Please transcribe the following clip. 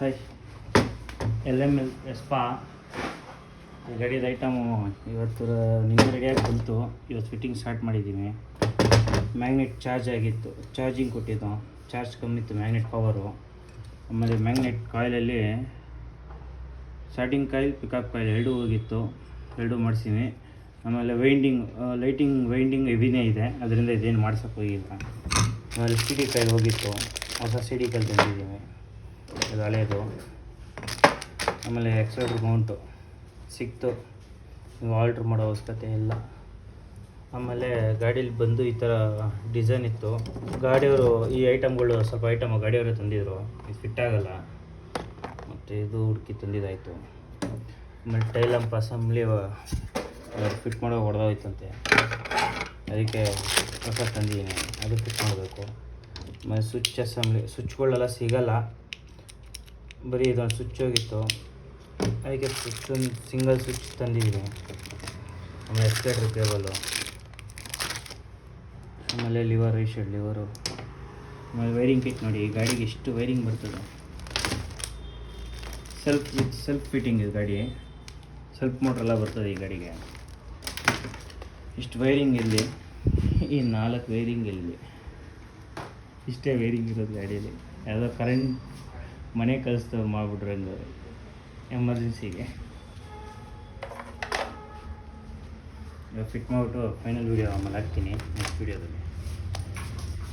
Hi, LML ಸ್ಪಾ ಗಾಡಿದ item ಇವತ್ತು ನಿನ್ನೆ ರೆಡಿಯಾಗಿ ಬಂತು. ಇವತ್ತು ಫಿಟ್ಟಿಂಗ್ ಸ್ಟಾರ್ಟ್ ಮಾಡಿದ್ದೀನಿ. ಮ್ಯಾಗ್ನೆಟ್ ಚಾರ್ಜ್ ಆಗಿತ್ತು, ಚಾರ್ಜಿಂಗ್ ಕೊಟ್ಟಿದ್ದು, ಚಾರ್ಜ್ ಕಮ್ಮಿ ಇತ್ತು ಮ್ಯಾಗ್ನೆಟ್ ಪವರು. ಆಮೇಲೆ ಮ್ಯಾಗ್ನೆಟ್ ಕಾಯಿಲಲ್ಲಿ ಸ್ಟಾರ್ಟಿಂಗ್ ಕಾಯಿಲ್, ಪಿಕಪ್ ಕಾಯಿಲ್ ಎರಡೂ ಹೋಗಿತ್ತು, ಎರಡೂ ಮಾಡಿಸಿನಿ. ಆಮೇಲೆ ಲೈಟಿಂಗ್ ವೈಂಡಿಂಗ್ ಹೆವಿನೇ ಇದೆ, ಅದರಿಂದ ಇದೇನು ಮಾಡ್ಸೋಕ್ಕೆ ಹೋಗಿಲ್ಲ. ಆಮೇಲೆ ಸಿ ಡಿ ಕಾಯಿಲ್ ಹೋಗಿತ್ತು, ಹೊಸ ಸಿ ಡಿ ಕಾಯಿಲ್ ತಂದಿದ್ದೀನಿ, ಇದು ಹಳೆಯದು. ಆಮೇಲೆ ಎಕ್ಸಲೇಟರ್ ಮೌಂಟು ಸಿಕ್ತು, ನೀವು ಆಲ್ಟ್ರ್ ಮಾಡೋ ಅವಶ್ಯಕತೆ ಇಲ್ಲ. ಆಮೇಲೆ ಗಾಡೀಲಿ ಬಂದು ಈ ಥರ ಡಿಸೈನ್ ಇತ್ತು. ಗಾಡಿಯವರು ಈ ಐಟಮ್ಗಳು ಸ್ವಲ್ಪ ಗಾಡಿಯವರು ತಂದಿದ್ರು, ಇದು ಫಿಟ್ ಆಗೋಲ್ಲ, ಮತ್ತು ಇದು ಹುಡುಕಿ ತಂದಿದ್ದಾಯಿತು. ಆಮೇಲೆ ಟೈಲ್ ಲ್ಯಾಂಪ್ ಅಸೆಂಬ್ಲಿ ಫಿಟ್ ಮಾಡೋ ಹೊಡೆದೋಯ್ತಂತೆ, ಅದಕ್ಕೆ ಹೊಸ ತಂದಿದ್ದೀನಿ, ಅದು ಫಿಟ್ ಮಾಡಬೇಕು. ಆಮೇಲೆ ಸ್ವಿಚ್ ಅಸೆಂಬ್ಲಿ, ಸ್ವಿಚ್ಗಳೆಲ್ಲ ಸಿಗೋಲ್ಲ, ಬರೀ ಇದೊಂದು ಸ್ವಿಚ್ ಹೋಗಿತ್ತು, ಅದಕ್ಕೆ ಒಂದು ಸಿಂಗಲ್ ಸ್ವಿಚ್ ತಂದಿದ್ದೀನಿ. ಆಮೇಲೆ ಎಕ್ಸ್ಲೇಟರ್ ಕೇಬಲು, ಆಮೇಲೆ ಲಿವರು, ಈ ಲಿವರು. ಆಮೇಲೆ ವೈರಿಂಗ್ ಕಿಟ್ ನೋಡಿ, ಈ ಗಾಡಿಗೆ ಎಷ್ಟು ವೈರಿಂಗ್ ಬರ್ತದೆ. ಸೆಲ್ಫ್ ಫಿಟ್ಟಿಂಗ್ ಇದು ಗಾಡಿ, ಸೆಲ್ಫ್ ಮೋಟ್ರೆಲ್ಲ ಬರ್ತದೆ ಈ ಗಾಡಿಗೆ. ಇಷ್ಟು ವೈರಿಂಗ್ ಇಲ್ಲಿ, ಈ 4 ವೈರಿಂಗ್ ಇಲ್ಲಿ, ಇಷ್ಟೇ ವೈರಿಂಗ್ ಇರೋದು ಗಾಡೀಲಿ. ಯಾವುದೋ ಕರೆಂಟ್ ಮನೆ ಕಳಿಸ್ತವೆ ಮಾಡಿಬಿಟ್ರೆ ಎಮರ್ಜೆನ್ಸಿಗೆ. ಫಿಟ್ ಮಾಡಿಬಿಟ್ಟು ಫೈನಲ್ ವೀಡಿಯೋ ಆಮೇಲೆ ಹಾಕ್ತೀನಿ ನೆಕ್ಸ್ಟ್ ವೀಡಿಯೋದಲ್ಲಿ.